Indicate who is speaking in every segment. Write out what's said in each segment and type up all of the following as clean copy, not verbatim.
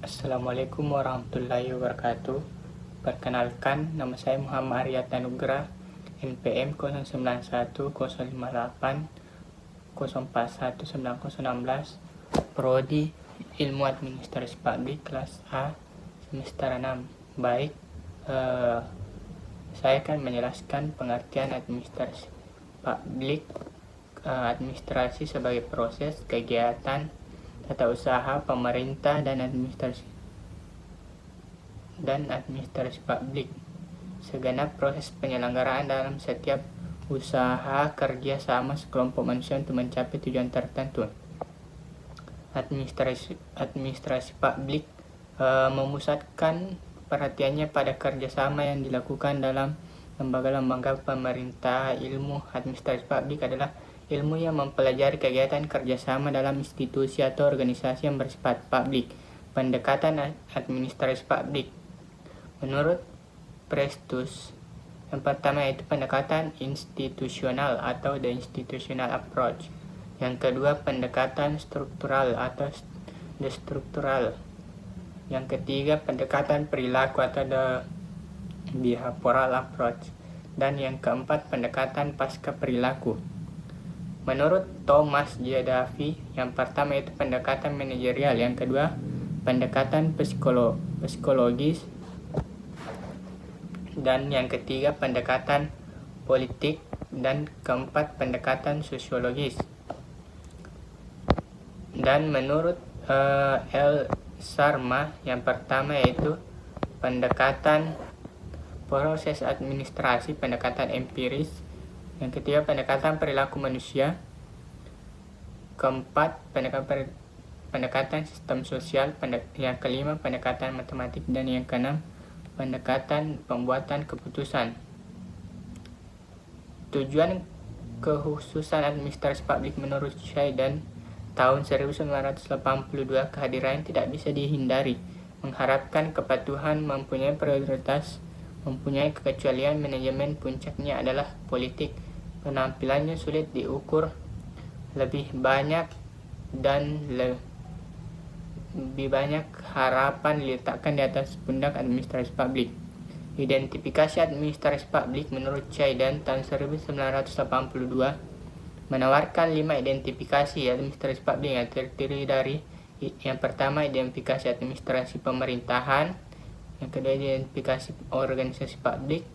Speaker 1: Assalamualaikum warahmatullahi wabarakatuh. Perkenalkan, nama saya Muhammad Ariyat Anugrah, NPM 0911041916, Prodi Ilmu Administrasi Publik kelas A semester 6. Baik, saya akan menjelaskan pengertian administrasi publik. Administrasi sebagai proses, kegiatan, tata usaha pemerintah dan administrasi publik. Segenap proses penyelenggaraan dalam setiap usaha kerja sama sekelompok manusia untuk mencapai tujuan tertentu. Administrasi publik memusatkan perhatiannya pada kerjasama yang dilakukan dalam lembaga-lembaga pemerintah. Ilmu administrasi publik adalah ilmu yang mempelajari kegiatan kerjasama dalam institusi atau organisasi yang bersifat publik. Pendekatan administrasi publik menurut Prestus, yang pertama yaitu pendekatan institusional atau the institutional approach. Yang kedua pendekatan struktural atau the structural. Yang ketiga pendekatan perilaku atau the behavioral approach. Dan yang keempat pendekatan pasca perilaku. Menurut Thomas J. Davy, yang pertama itu pendekatan manajerial, yang kedua pendekatan psikologis, dan yang ketiga pendekatan politik, dan keempat pendekatan sosiologis. Dan menurut L. Sharma, yang pertama yaitu pendekatan proses administrasi, pendekatan empiris, yang ketiga pendekatan perilaku manusia, keempat pendekatan sistem sosial, yang kelima pendekatan matematik, dan yang keenam pendekatan pembuatan keputusan. Tujuan kekhususan administrasi publik menurut Sheridan tahun 1982, kehadiran tidak bisa dihindari, mengharapkan kepatuhan, mempunyai prioritas, mempunyai kekecualian manajemen, puncaknya adalah politik. Penampilannya sulit diukur, lebih banyak harapan diletakkan di atas pundak administrasi publik. Identifikasi administrasi publik menurut Sheridan tahun 1982 menawarkan 5 identifikasi administrasi publik yang terdiri dari yang pertama identifikasi administrasi pemerintahan, yang kedua identifikasi organisasi publik,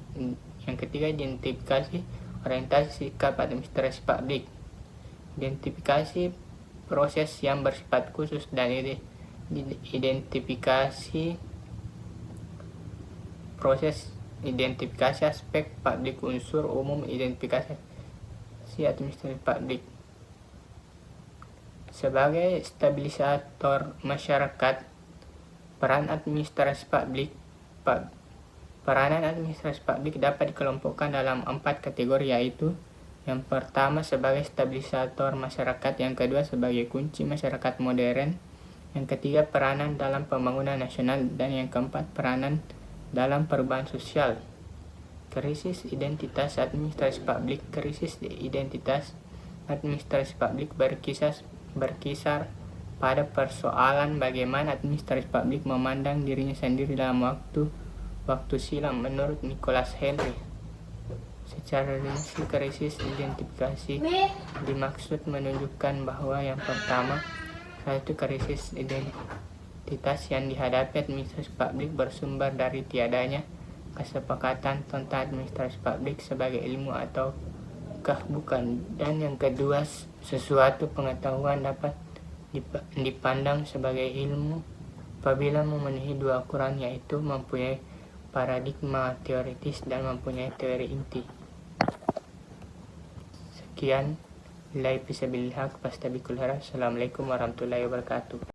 Speaker 1: yang ketiga identifikasi orientasi sikap administrasi publik, identifikasi proses yang bersifat khusus, dan identifikasi proses, identifikasi aspek publik, unsur umum, identifikasi administrasi publik. Sebagai stabilisator masyarakat, peranan administrasi publik dapat dikelompokkan dalam 4 kategori, yaitu yang pertama sebagai stabilisator masyarakat, yang kedua sebagai kunci masyarakat modern, yang ketiga peranan dalam pembangunan nasional, dan yang keempat peranan dalam perubahan sosial. Krisis identitas administrasi publik. Krisis identitas administrasi publik berkisar pada persoalan bagaimana administrasi publik memandang dirinya sendiri dalam waktu silam. Menurut Nicholas Henry, secara rinci krisis identifikasi dimaksud menunjukkan bahwa yang pertama, satu krisis identitas yang dihadapi administrasi publik bersumber dari tiadanya kesepakatan tentang administrasi publik sebagai ilmu ataukah bukan, dan yang kedua sesuatu pengetahuan dapat dipandang sebagai ilmu apabila memenuhi 2 ukuran, yaitu mempunyai paradigma teoritis dan mempunyai teori inti. Sekian, lillahi fisabilillah, fastabiqul khairat. Assalamualaikum warahmatullahi wabarakatuh.